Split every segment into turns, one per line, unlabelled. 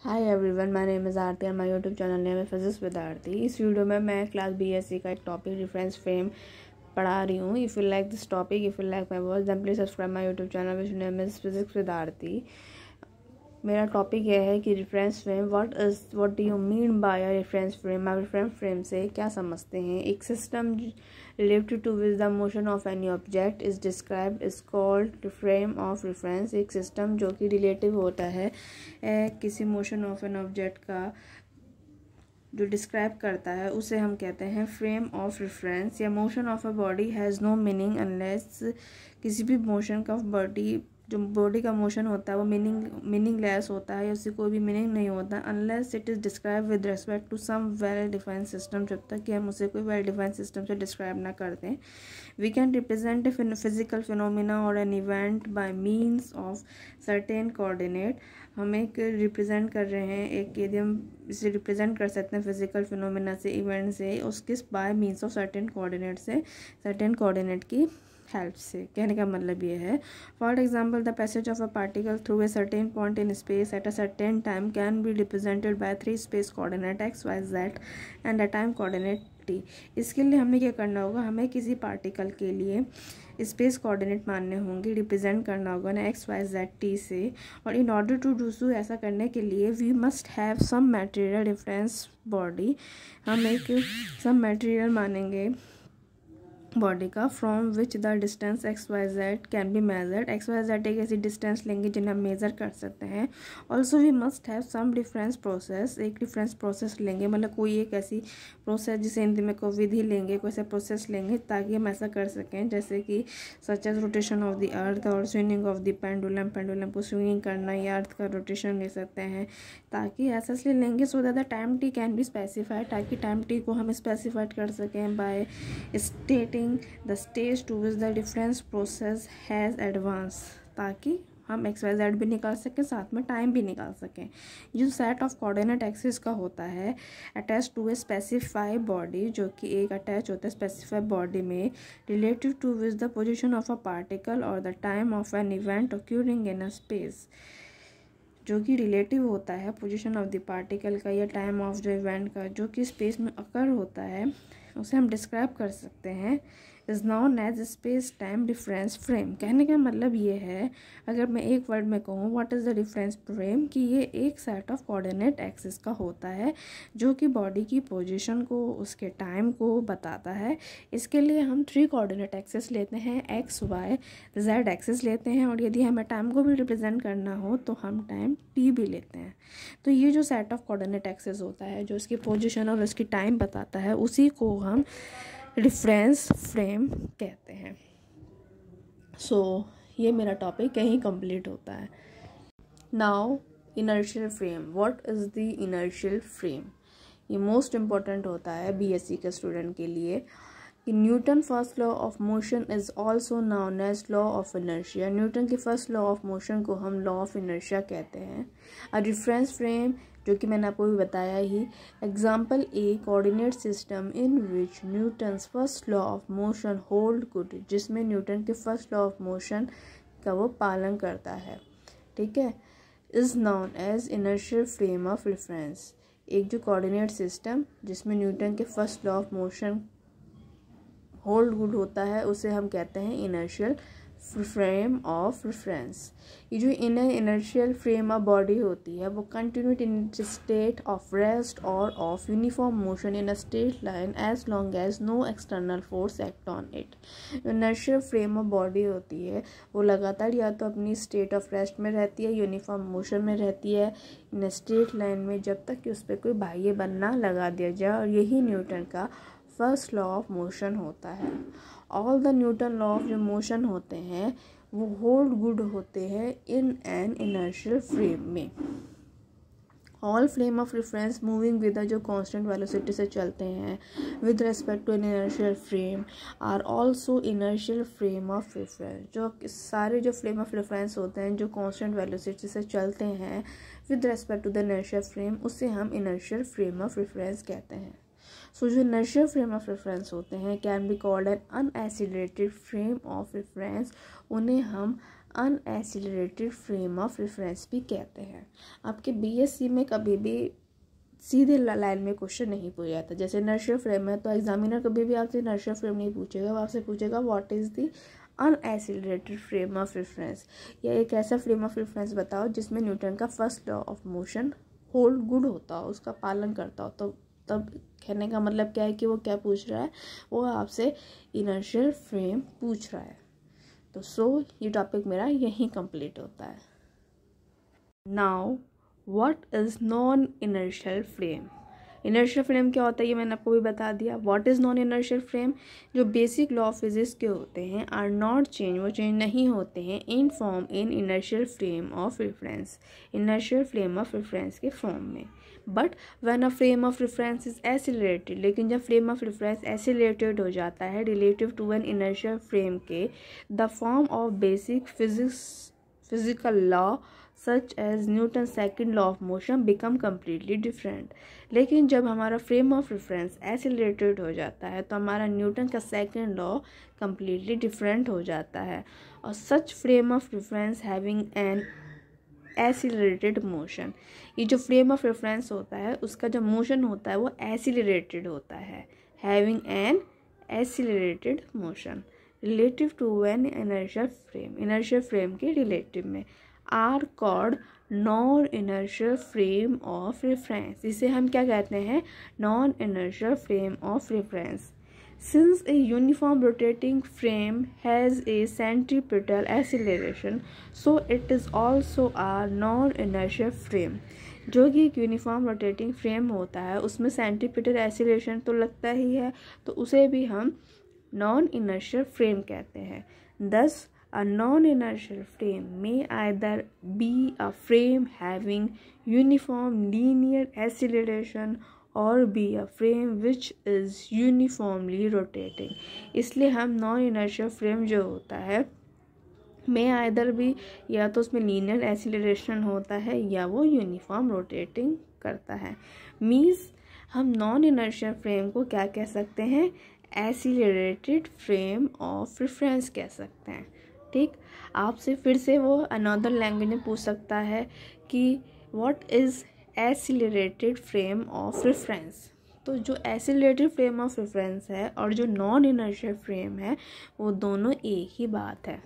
Hi everyone, my name is Aarti और my YouTube channel name है physics with Aarti. इस video में मैं क्लास बीएससी का एक टॉपिक रेफरेंस फ्रेम पढ़ा रही हूँ। If you like this topic, if you like my work, then please subscribe my YouTube channel which name is physics with Aarti. मेरा टॉपिक यह है कि reference frame what do you mean by a reference frame. आप reference frame से क्या समझते हैं। एक system related to which the motion of any object is described is called frame of reference। एक सिस्टम जो कि रिलेटिव होता है किसी मोशन ऑफ एन ऑब्जेक्ट का जो डिस्क्राइब करता है उसे हम कहते हैं फ्रेम ऑफ रेफरेंस। या motion of a body has no meaning unless, किसी भी मोशन का जो बॉडी का मोशन होता है वो मीनिंगलेस होता है या उससे कोई भी मीनिंग नहीं होता unless it is describe with respect to some well defined system. जब तक कि हम उसे कोई वेल डिफाइंड सिस्टम से डिस्क्राइब ना करते हैं। We can represent physical phenomena और an event by means of certain coordinate. हम एक रिप्रेजेंट कर रहे हैं, एक यदि हम इसे रिप्रेजेंट कर सकते हैं फिजिकल फिनोमिना से, इवेंट से, उसके by means of certain coordinate से, सर्टेन कोऑर्डिनेट की हेल्प से। कहने का मतलब ये है, for example the passage of a particle through a certain point in space at a certain time can be represented by 3 space coordinate x y z and a time coordinate t. इसके लिए हमें क्या करना होगा, हमें किसी particle के लिए स्पेस कोऑर्डिनेट मानने होंगे, रिप्रेजेंट करना होगा ना एक्स वाई जेड टी से। और in order to do so, ऐसा करने के लिए we must have some material reference body. हम एक सम मटेरियल मानेंगे बॉडी का from which the distance x y z can be measured. X y z एक ऐसी डिस्टेंस लेंगे जिन्हें हम मेज़र कर सकते हैं। Also we must have some difference process, एक डिफरेंस प्रोसेस लेंगे, मतलब कोई एक ऐसी प्रोसेस जिसे हिंदी में कोई विधि लेंगे, कोई ऐसा प्रोसेस लेंगे ताकि हम ऐसा कर सकें जैसे कि such as rotation of the earth और swinging of the pendulum. Pendulum को स्विंगिंग करना या अर्थ का रोटेशन ले सकते हैं, ताकि ऐसा इसलिए लेंगे so that the time t can be specified, ताकि टाइम टी को हम स्पेसिफाइड कर सकें by stating the stage to which the difference process has advanced, ताकि हम एक्स वाई जेड भी निकाल सकें, साथ में टाइम भी निकाल सकें। जो सेट ऑफ कोऑर्डिनेट एक्सिस का होता है attach to a specify body, जो कि एक अटैच होता है स्पेसिफाई बॉडी में, relative to which the position of a particle और the time of an event occurring in a space. जो कि रिलेटिव होता है पोजीशन ऑफ द पार्टिकल का या टाइम ऑफ जो इवेंट का जो कि स्पेस में अकर होता है, उसे हम डिस्क्राइब कर सकते हैं is known as space time difference frame. कहने का मतलब ये है, अगर मैं एक वर्ड में कहूँ what is the difference frame, कि ये एक सेट ऑफ कोऑर्डिनेट एक्सिस का होता है जो कि बॉडी की पोजीशन को, उसके टाइम को बताता है। इसके लिए हम 3 कोऑर्डिनेट एक्सिस लेते हैं, एक्स वाई जेड एक्सिस लेते हैं, और यदि हमें टाइम को भी रिप्रेजेंट करना हो तो हम टाइम टी भी लेते हैं। तो ये जो सेट ऑफ कोऑर्डिनेट एक्सिस होता है जो उसकी पोजीशन और उसकी टाइम बताता है, उसी को हम रेफरेंस फ्रेम कहते हैं। सो ये मेरा टॉपिक यहीं कंप्लीट होता है। Now inertial frame, what is the inertial frame. ये मोस्ट इम्पॉर्टेंट होता है बीएससी के स्टूडेंट के लिए। कि Newton first law of motion is also known as law of inertia. Newton के फर्स्ट लॉ ऑफ मोशन को हम लॉ ऑफ इनर्शिया कहते हैं। अ रेफरेंस फ्रेम, जो कि मैंने आपको भी बताया ही, example a coordinate system in which Newton's first law of motion hold good, जिसमें न्यूटन के फर्स्ट लॉ ऑफ मोशन का वो पालन करता है, ठीक है, is known as inertial frame of reference. एक जो कोऑर्डिनेट सिस्टम जिसमें न्यूटन के first law of motion hold good होता है उसे हम कहते हैं इनर्शियल फ्रेम ऑफ रेफरेंस। ये जो इनर्शियल फ्रेम ऑफ बॉडी होती है वो continued in state of rest और of uniform motion in a straight line as long as no external force act on it. Inertial frame of body होती है वो लगातार या तो अपनी स्टेट ऑफ रेस्ट में रहती है, यूनिफॉर्म मोशन में रहती है इन स्ट्रेट लाइन में, जब तक कि उस पर कोई बाह्य बल ना लगा दिया जाए, और यही न्यूटन का फर्स्ट लॉ ऑफ मोशन होता है। All the Newton law of जो मोशन होते हैं वो होल्ड गुड होते हैं इन एन इनर्शियल फ्रेम में। All frame of reference moving with जो कांस्टेंट वेलोसिटी से चलते हैं with respect to an inertial frame are also inertial frame of reference. जो सारे जो फ्रेम ऑफ रेफरेंस होते हैं जो कांस्टेंट वेलोसिटी से चलते हैं with respect to the inertial frame, उसे हम इनर्शियल फ्रेम ऑफ रेफरेंस कहते हैं। सो जो इनर्शियल फ्रेम ऑफ रेफरेंस होते हैं can be called an unaccelerated frame of reference. उन्हें हम अनएसिलरेटेड फ्रेम ऑफ रेफरेंस भी कहते हैं। आपके बीएससी में कभी भी सीधे लाइन में क्वेश्चन नहीं पूछा जाता। जैसे इनर्शियल फ्रेम है तो एग्जामिनर कभी भी आपसे इनर्शियल फ्रेम नहीं पूछेगा, वो आपसे पूछेगा what is the unaccelerated frame of reference, या एक ऐसा फ्रेम ऑफ रेफरेंस बताओ जिसमें न्यूटन का first law of motion hold good होता हो, उसका पालन करता हो। तो तब कहने का मतलब क्या है कि वो क्या पूछ रहा है, वो आपसे इनर्शियल फ्रेम पूछ रहा है। तो ये टॉपिक मेरा यहीं कंप्लीट होता है। Now what is non inertial frame. Inertial frame क्या होता है ये मैंने आपको भी बता दिया। What is non inertial frame, जो बेसिक लॉ ऑफ फिजिक्स के होते हैं आर नॉट चेंज, वो चेंज नहीं होते हैं in form in inertial frame of reference, inertial frame of reference के फॉर्म में। But when a frame of reference is accelerated, लेकिन जब फ्रेम ऑफ रेफरेंस एसिलरेटेड हो जाता है relative to an inertial frame के, the form of basic physical law such as Newton second law of motion become completely different. लेकिन जब हमारा frame of reference accelerated हो जाता है तो हमारा न्यूटन का सेकेंड लॉ कम्प्लीटली डिफरेंट हो जाता है। और such frame of reference having an accelerated motion, ये जो फ्रेम ऑफ रेफरेंस होता है उसका जो मोशन होता है वो एसिलरेटेड होता है, having an accelerated motion relative to an inertial frame, inertial frame के रिलेटिव में, are called non inertial frame of reference. इसे हम क्या कहते हैं, non inertial frame of reference. Since a uniform rotating frame has a centripetal acceleration so it is also a non inertial frame. जो कि एक यूनिफॉर्म रोटेटिंग फ्रेम होता है उसमें सेंट्रीपिटल एक्सीलरेशन तो लगता ही है, तो उसे भी हम नॉन इनर्शियल फ्रेम कहते हैं। दस a non-inertial frame may either be a frame having uniform linear acceleration or be a frame which is uniformly rotating। इसलिए हम non-inertial frame जो होता है may either be, या तो उसमें linear acceleration होता है या वो uniform rotating करता है। मीन्स हम non-inertial frame को क्या कह सकते हैं, accelerated frame of reference कह सकते हैं। ठीक, आपसे फिर से वो अनदर लैंग्वेज में पूछ सकता है कि what is accelerated frame of reference. तो जो एसिलरेटेड फ्रेम ऑफ रेफरेंस है और जो नॉन इनर्शियल फ्रेम है वो दोनों एक ही बात है।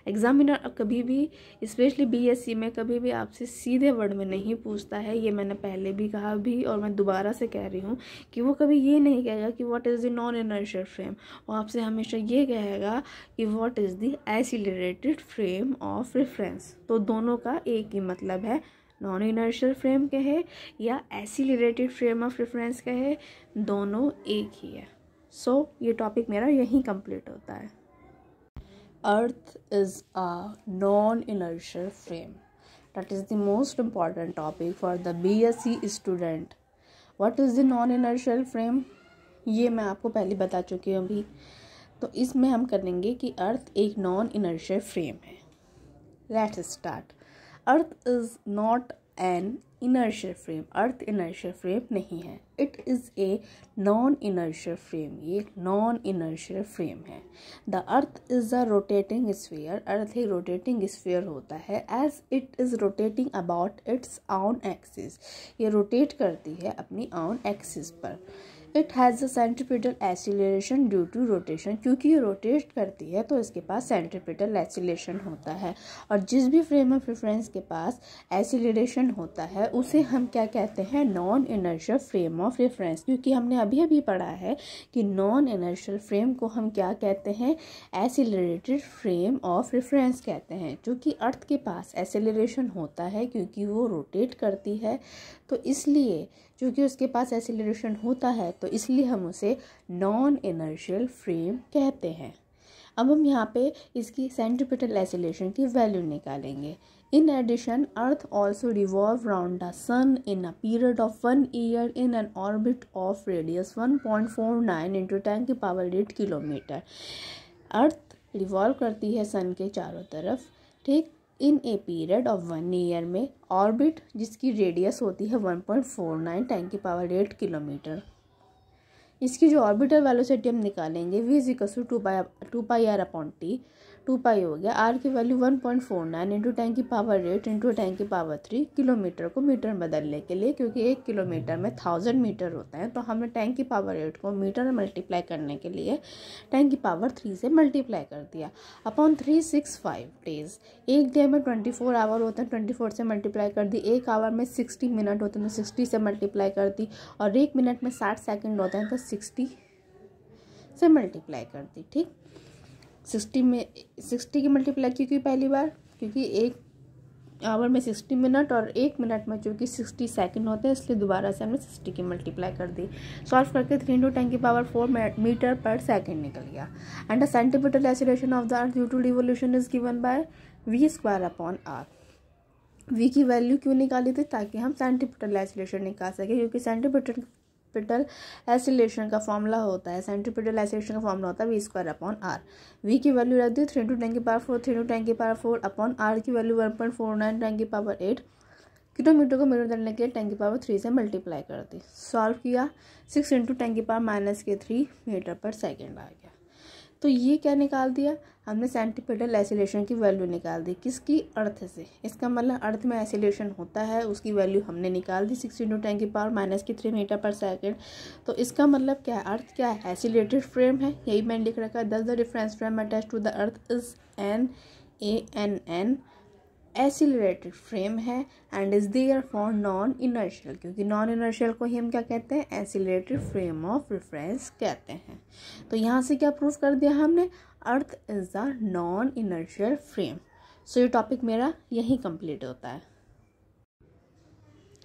एग्जामिनर कभी भी स्पेशली बीएससी में कभी भी आपसे सीधे वर्ड में नहीं पूछता है, ये मैंने पहले भी कहा भी और मैं दोबारा से कह रही हूँ कि वो कभी ये नहीं कहेगा कि what is the non inertial frame, वो आपसे हमेशा ये कहेगा कि what is the accelerated frame of reference. तो दोनों का एक ही मतलब है, नॉन इनर्शियल फ्रेम कहे या एसिलरेटेड फ्रेम ऑफ रेफरेंस कहे, दोनों एक ही है। ये टॉपिक मेरा यहीं कंप्लीट होता है। Earth is a non-inertial frame. That is the most important topic for the BSc student. What is the non-inertial frame? ये मैं आपको पहले बता चुकी हूँ अभी। तो इसमें हम करेंगे कि अर्थ एक नॉन इनर्शियल फ्रेम है। Let's start. Earth is not an inertial frame. Earth inertial frame नहीं है। It is a non inertial frame, ये नॉन इनर्शियल फ्रेम है। The earth is a rotating sphere, earth एक रोटेटिंग स्फीयर होता है। As it is rotating about its own axis, ये rotate करती है अपनी ऑन एक्सिस पर। It has a centripetal acceleration due to rotation, क्योंकि ये रोटेट करती है तो इसके पास सेंट्रीपिटल एक्सीलरेशन होता है। और जिस भी फ्रेम ऑफ रेफरेंस के पास एक्सीलरेशन होता है उसे हम क्या कहते हैं, non inertial frame of reference. क्योंकि हमने अभी अभी पढ़ा है कि नॉन इनर्शियल फ्रेम को हम क्या कहते हैं, एक्सीलरेटेड फ्रेम ऑफ रेफरेंस कहते हैं। क्योंकि अर्थ के पास एक्सीलरेशन होता है क्योंकि वो रोटेट करती है, तो इसलिए क्योंकि उसके पास एक्सीलरेशन होता है तो इसलिए हम उसे नॉन इनर्शियल फ्रेम कहते हैं। अब हम यहाँ पे इसकी सेंट्रीपिटल एक्सीलरेशन की वैल्यू निकालेंगे। In addition earth also revolve round the sun in a period of 1 year in an orbit of radius 1.49 into 10⁸ kilometre. Earth revolve करती है सन के चारों तरफ, ठीक, in a period of 1 year में, orbit जिसकी रेडियस होती है 1.49 10⁸ किलोमीटर। इसकी जो ऑर्बिटल वेलोसिटी हम निकालेंगे v = 2πr/t। 2 पाई हो गया। आर की वैल्यू 1.49 इंटू 10 की पावर 8 इंटू 10 की पावर 3 किलोमीटर को मीटर बदलने के लिए, क्योंकि 1 किलोमीटर में 1000 मीटर होता है, तो हमने 10 की पावर 8 को मीटर में मल्टीप्लाई करने के लिए 10 की पावर 3 से मल्टीप्लाई कर दिया अपॉन 365 डेज। एक डे में 24 आवर होते हैं, 24 से मल्टीप्लाई कर दी। एक आवर में 60 मिनट होते हैं, तो 60 से मल्टीप्लाई कर दी। और एक मिनट में 60 सेकंड होते हैं, तो 60 से मल्टीप्लाई कर दी। ठीक, 60 की मल्टीप्लाई क्योंकि पहली बार, क्योंकि एक आवर में 60 मिनट और एक मिनट में चूँकि 60 सेकंड होते हैं, इसलिए दोबारा से हमने 60 की मल्टीप्लाई कर दी। सॉल्व करके 3 इंटू 10 की पावर 4 मीटर पर सेकंड निकल गया। And the centimetre acceleration of the earth due to revolution is given by v² upon r। v की वैल्यू क्यों निकाली थी? ताकि हम सेंटीमीटर एक्सीलरेशन निकाल सके, क्योंकि सेंटीमीटर एक्सीलरेशन का फॉर्मूला होता है, सेंटीमीटर एक्सीलरेशन का फॉर्मूला होता है v² अपॉन r। v की वैल्यू रख दी 3 इंटू 10 की पावर 4, 3 इंटू 10 की पावर 4 अपॉन r की वैल्यू 1.49 10 की पावर 8 किलोमीटर को मीटर बदलने के लिए 10 की पावर 3 से मल्टीप्लाई कर दी। सॉल्व किया 6 इंटू 10 की पावर -3 मीटर पर सेकेंड आ गया। तो ये क्या निकाल दिया हमने? सेंटीमीटर एक्सीलरेशन की वैल्यू निकाल दी। किसकी? अर्थ से। इसका मतलब अर्थ में एक्सीलरेशन होता है, उसकी वैल्यू हमने निकाल दी 6 इंटू 10 की पावर -3 मीटर पर सेकेंड। तो इसका मतलब क्या है? अर्थ क्या है? एक्सीलरेटेड फ्रेम है, यही मैंने लिख रखा है। Thus the reference frame attach to the earth is NaN accelerated frame है and is therefore non inertial, क्योंकि नॉन इनर्शियल को ही हम क्या कहते हैं? एक्सीलरेटेड फ्रेम ऑफ रेफरेंस कहते हैं। तो यहाँ से क्या प्रूफ कर दिया हमने? Earth is the non inertial frame. So ये टॉपिक मेरा यही कंप्लीट होता है।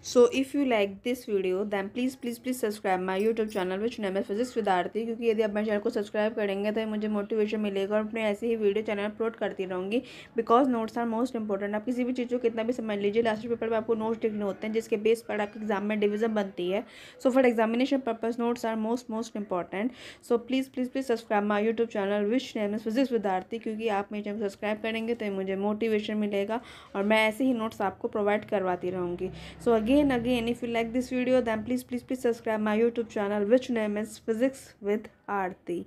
So if you like this video then please subscribe my YouTube channel which name is Physics with Aarti, क्योंकि यदि आप मेरे चैनल को सब्सक्राइब करेंगे तो मुझे मोटिवेशन मिलेगा और अपने ऐसे ही वीडियो चैनल अपलोड करती रहूँगी। Because notes are most important. आप किसी भी चीज़ को कितना भी समझ लीजिए, लास्ट पेपर में आपको नोट्स लिखने होते हैं जिसके बेस पर आपके एग्जाम में डिवीजन बनती है। So for examination purpose notes are most important. So please subscribe my YouTube channel which name is physics with Aarti, क्योंकि आप मेरे चैनल सब्सक्राइब करेंगे तो मुझे मोटिवेशन मिलेगा और मैं ऐसे ही नोट्स आपको प्रोवाइड करवाती रहूँगी। सो again if you like this video then please subscribe my YouTube channel which name is Physics with Aarti.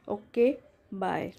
Okay, bye.